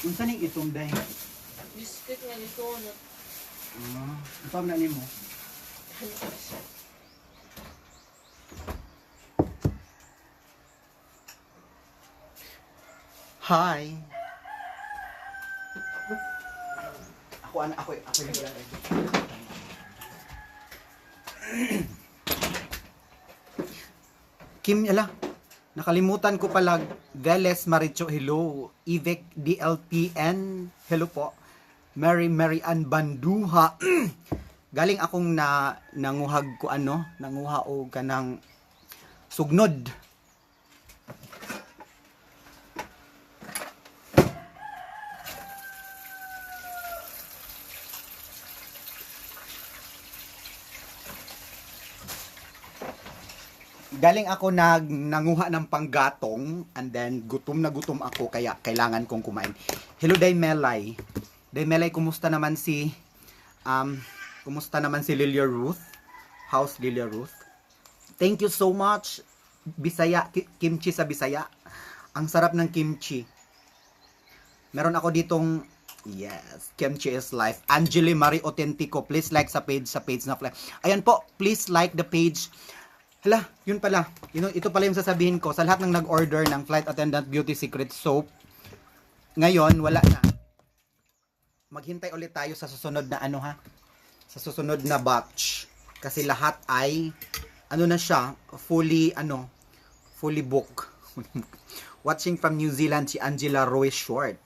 Unsa ning itom day? Biscuit nga nito. Ito na nimo. Hi. Ako yung lalaki. Kim, nakalimutan ko pala. Veles Maricho, hello. Ivek DLPN, hello po. Mary Ann Banduha. Galing akong nanguhag ko nanguha o kanang sugnod. Galing ako nanguha ng panggatong and then gutom na gutom ako kaya kailangan kong kumain. Hello Daymelay. Daymelay, kumusta naman si Lilia Ruth? How's Lilia Ruth? Thank you so much. Bisaya, kimchi sa Bisaya. Ang sarap ng kimchi. Meron ako ditong yes, kimchi is life. Angeli Marie Autentico, please like sa page na fly. Ayan po, please like the page. Hala, yun pala. Ito pala yung sasabihin ko sa lahat ng nag-order ng Flight Attendant Beauty Secret Soap. Ngayon, wala na. Maghintay ulit tayo sa susunod na sa susunod na batch. Kasi lahat ay na siya, fully book. Watching from New Zealand si Angela Roy Short.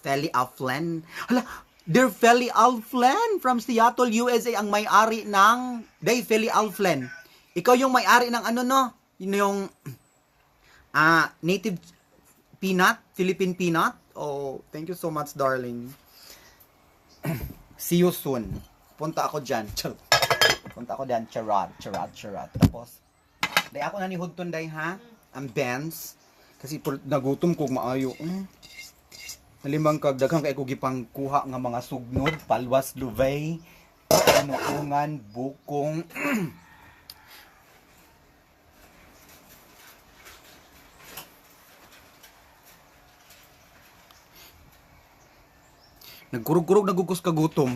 Feli Alflen. Hala, dear Feli Alflen from Seattle, USA, ang may-ari ng Feli Alflen. Ikaw yung may-ari ng yung native peanut, Philippine peanut. Oh, thank you so much, darling. See you soon. Punta ako dyan. Charot. Tapos, day ako nanihod ton day ha. Ang Benz. Kasi nagutom kong maayo. Nalimang kagdaghang kay ko gipang kuha nga mga sugnod, palwas, luvay, inuungan, bukong. Nagkurug-kurug nagugos kagutom.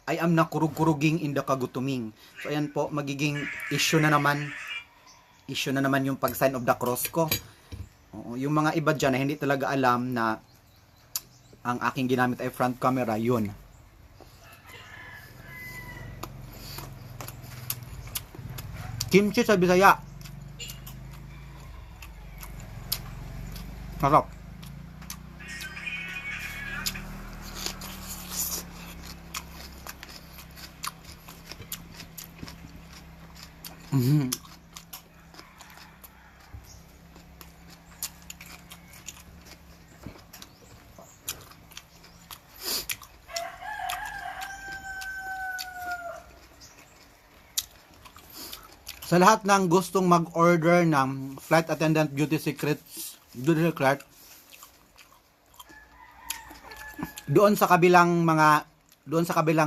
I am nakurug-kuruging in the kagutuming. So ayan po, magiging issue na naman yung pag-sign of the cross ko. Yung mga iba dyan na hindi talaga alam na ang aking ginamit ay front camera, yun. Kimchi sa Bisaya. Sarap. Sa lahat ng gustong mag-order ng Flight Attendant Beauty Secrets, doon sa kabilang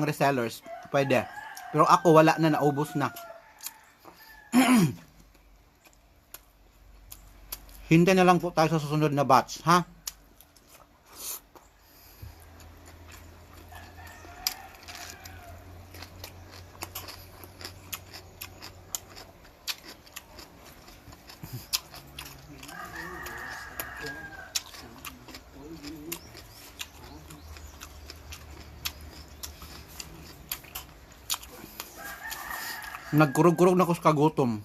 resellers, pwede. Pero ako wala na, naubos na. Hintay na lang po tayo sa susunod na batch, ha? Nagkurog-kurog na ko sa kagutom.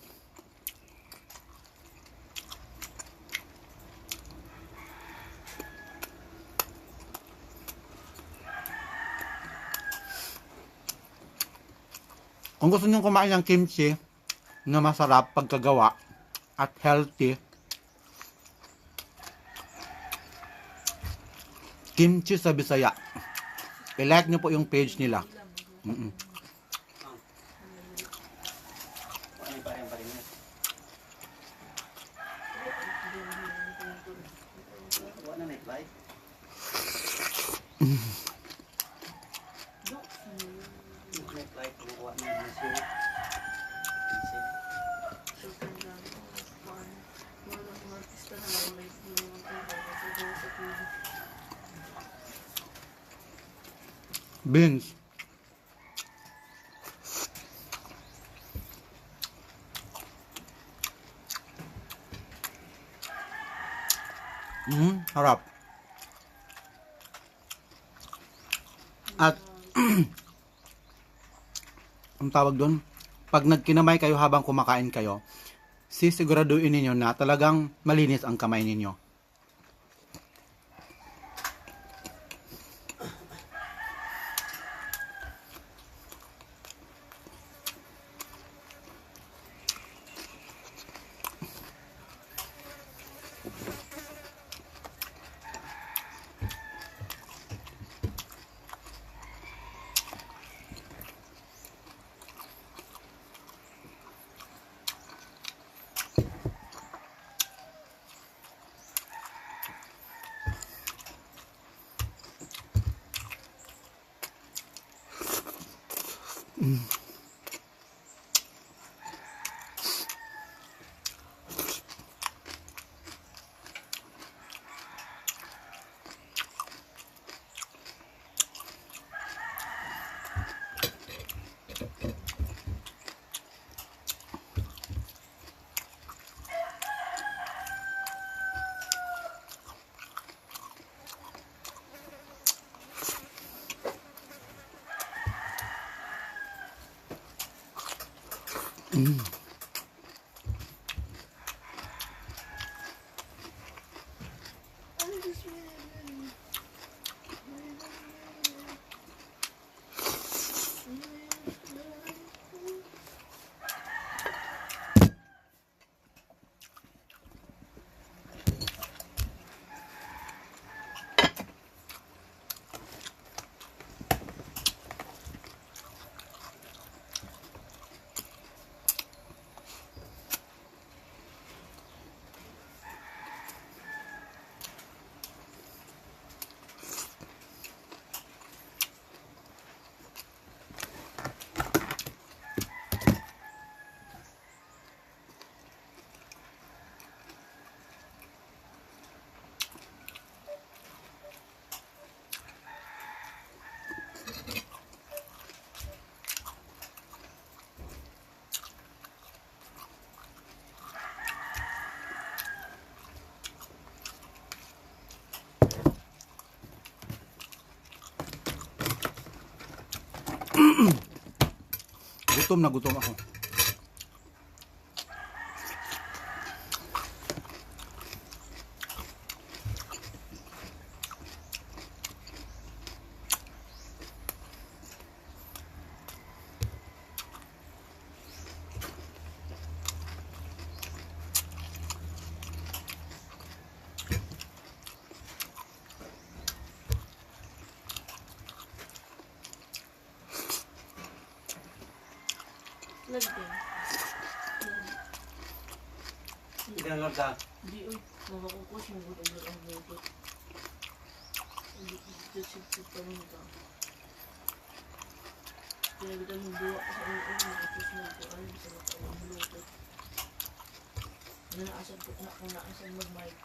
Kung gusto niyo kumain ng kimchi na masarap pagkagawa at healthy, Kimchi sa Bisaya, i-like niyo po yung page nila. Beans. Harap. At ang tawag doon, pag nagkinamay kayo habang kumakain kayo, sisiguraduhin ninyo na talagang malinis ang kamay ninyo. Gutom na gutom ako. Lagyan. Ilang ka? Di oy, nakakukos yung buto ang buto. Hindi sip pa rin ka. Pinagitan yung buwa sa ulo, nakapos na ito ay sa nakawang buto. Nanaasad ko na kung naasan mag-mic.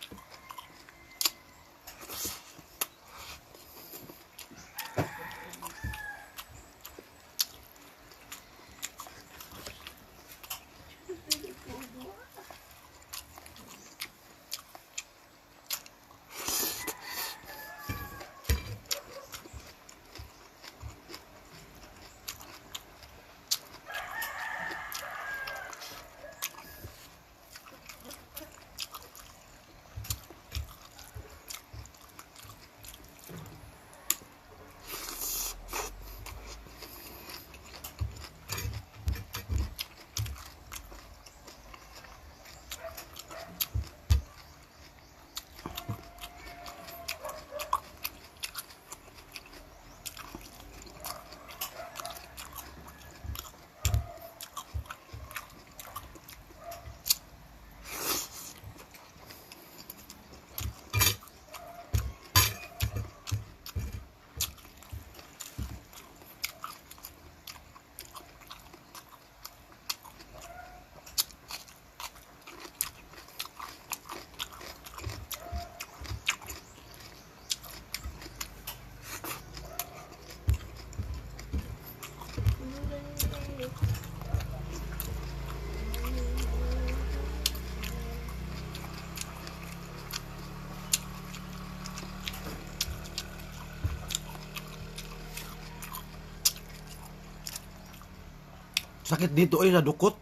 Sakit dito ay sa dukot.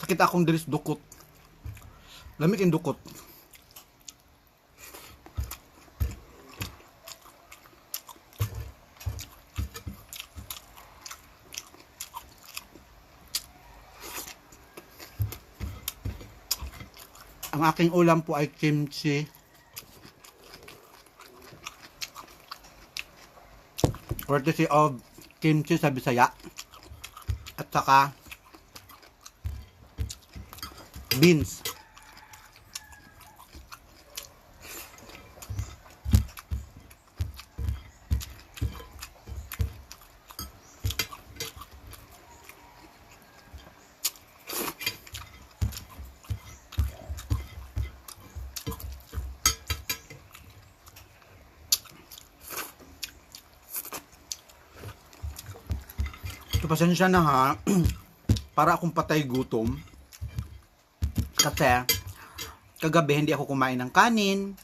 Sakit akong diri sa dukot. Lamig ang dukot. Ang aking ulam po ay kimchi. Courtesy of kimchi sa Bisaya. At saka beans. So, pasensya na ha. Para akong patay gutom. Kasi, kagabi hindi ako kumain ng kanin.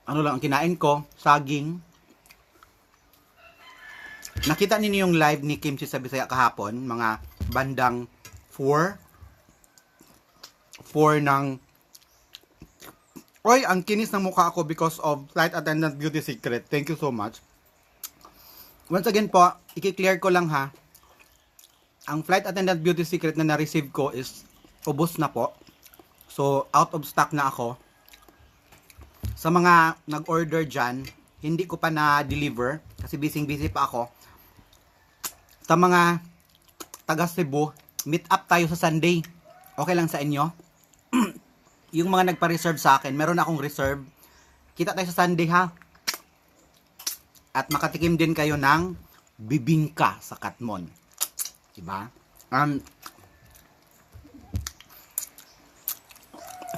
Ano lang ang kinain ko? Saging. Nakita ninyo yung live ni Kimchi sa Bisaya kahapon. Mga bandang 4. 4 ng... Oy, ang kinis ng mukha ako because of flight attendant beauty secret. Thank you so much. Once again po, i-clear ko lang ha. Ang flight attendant beauty secret na na-receive ko is ubos na po. So, out of stock na ako. Sa mga nag-order dyan, hindi ko pa na-deliver kasi busy-busy pa ako. Sa mga taga Cebu, meet up tayo sa Sunday. Okay lang sa inyo? Yung mga nagpa-reserve sa akin, meron akong reserve. Kita tayo sa Sunday ha. At makatikim din kayo ng bibingka sa Katmon. Diba?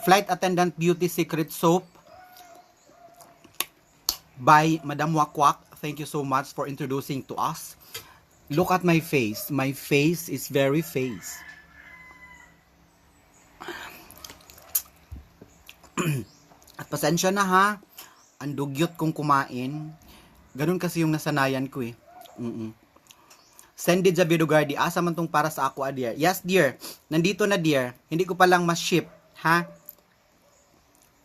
Flight Attendant Beauty Secret Soap by Madam Wakwak. Thank you so much for introducing to us. Look at my face. My face is very face. At pasensya na ha. Ang dugyot kong kumain. Ganun kasi yung nasanayan ko eh. Sendid sa Bidugardi. Asa man tong para sa ako, dear. Yes, dear. Nandito na, dear. Hindi ko pa lang ma-ship. Ha?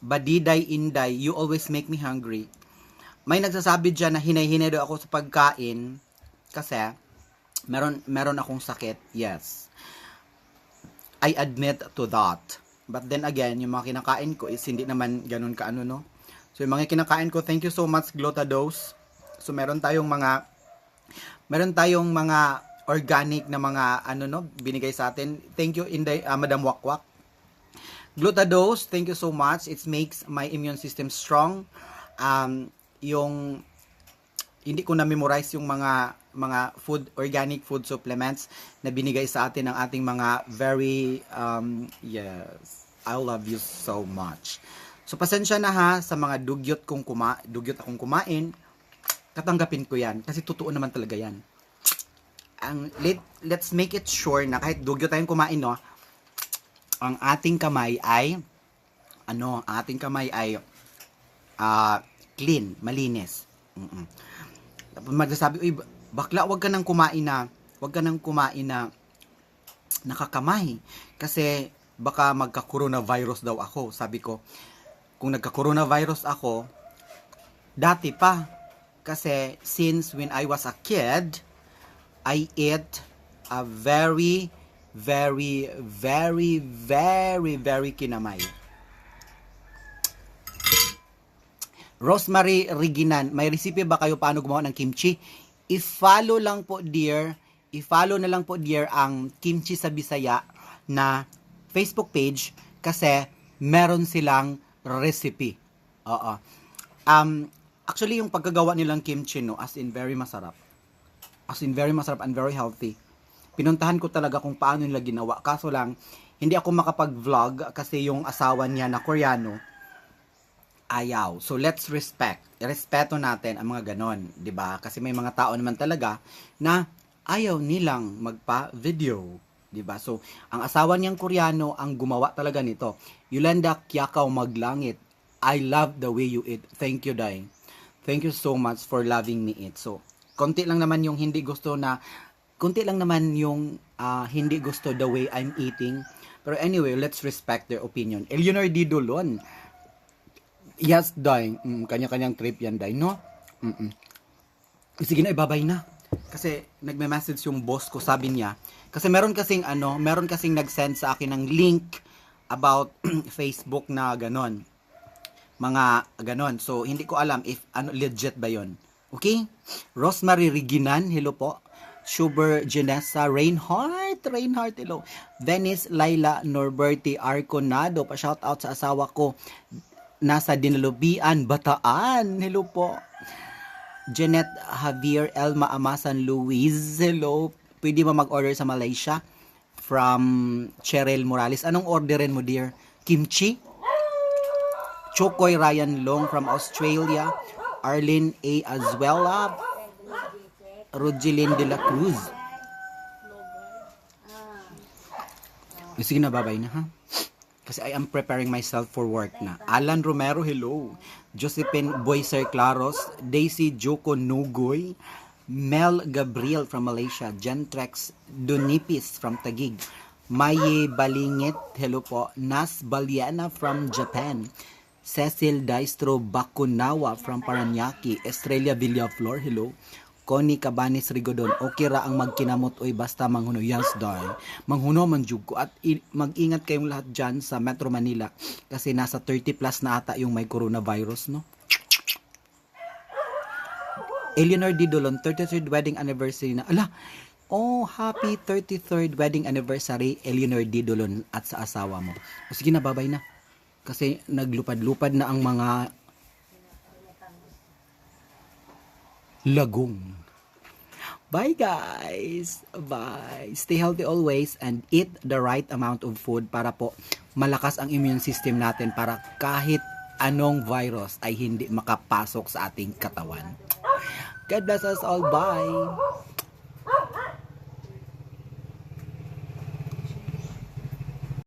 Badiday Inday. You always make me hungry. May nagsasabi dyan na hinay-hinay daw ako sa pagkain. Kasi, meron akong sakit. Yes. I admit to that. But then again, yung mga kinakain ko is hindi naman ganun kaano, no? So, yung mga kinakain ko, thank you so much, Glotados. So, meron tayong mga organic na mga, binigay sa atin. Thank you, Inday, Madam Wakwak. Glutados, thank you so much. It makes my immune system strong. Hindi ko na-memorize yung mga organic food supplements na binigay sa atin ng ating mga yes, I love you so much. So, pasensya na ha sa mga dugyot akong kumain. Katanggapin ko yan. Kasi totoo naman talaga yan. Let's make it sure na kahit dugyot tayong kumain, no, ang ating kamay ay clean, malinis. Magsasabi, uy, bakla, wag ka nang kumain na nakakamay. Kasi baka magka-coronavirus daw ako. Sabi ko, kung nagka-coronavirus ako, dati pa. Kasi since when I was a kid, I ate a very, very, very, very, very kinamay. Rosemary Reginan, may recipe ba kayo paano gumawa ng kimchi? I-follow na lang po dear ang Kimchi sa Bisaya na Facebook page kasi meron silang recipe. Oo. Actually, yung pagkagawa nilang kimchi, no, as in very masarap and very healthy. Pinuntahan ko talaga kung paano nila ginawa. Kaso lang, hindi ako makapag-vlog kasi yung asawa niya na Koreano ayaw. So let's respect. Respeto natin ang mga ganon, 'di ba? Kasi may mga tao naman talaga na ayaw nilang magpa-video, 'di ba? So ang asawa niyang Koreano ang gumawa talaga nito. Yolanda Kyakaw Maglangit, I love the way you eat. Thank you, Day. Thank you so much for loving me eat. So konti lang naman yung hindi gusto hindi gusto the way I'm eating. Pero anyway, let's respect their opinion. Eleanor D. Dulon. Yes, Day. Kanya-kanyang trip yan, Day, no? Sige na, ibabay na. Kasi nagme-message yung boss ko, sabi niya. Kasi meron kasing nag-send sa akin ng link about Facebook na ganon. Mga ganon. So, hindi ko alam if legit ba yon. Okay? Rosemary Reginan, hello po. Schuber Janessa Reinhardt, hello. Venice Laila Norberti Arconado, pa-shout out sa asawa ko. Nasa Dinalubian, Bataan, hello po. Janet Javier Elma Amasan Luis, hello. Pwede ba mag-order sa Malaysia? From Cheryl Morales. Anong orderin mo, dear? Kimchi? Chokoy Ryan Long from Australia. Arlene A. Azuela. Rogelyn de la Cruz. Sige na, babay na, ha? Kasi I am preparing myself for work na. Alan Romero, hello. Josephine Boyser Claros. Daisy Joko Nugoy. Mel Gabriel from Malaysia. Gentrex Dunipis from Taguig. Maye Balingit, hello po. Nas Baliana from Japan. Cecil Daistro Bakunawa from Paranaque. Estrella Villaflor, hello. Connie Cabanes Rigodon, okay ra ang magkinamot oy basta manghuno. Yes, Day. Manghuno man jud ko at mag-ingat kayong lahat dyan sa Metro Manila kasi nasa 30 plus na ata yung may coronavirus, no? Eleanor D. Dolon, 33rd wedding anniversary na. Ala, oh, happy 33rd wedding anniversary, Eleanor D. Dolon at sa asawa mo. O sige na, babay na. Kasi naglupad-lupad na ang mga lagong. Bye, guys. Bye. Stay healthy always and eat the right amount of food para po malakas ang immune system natin para kahit anong virus ay hindi makapasok sa ating katawan. God bless us all. Bye.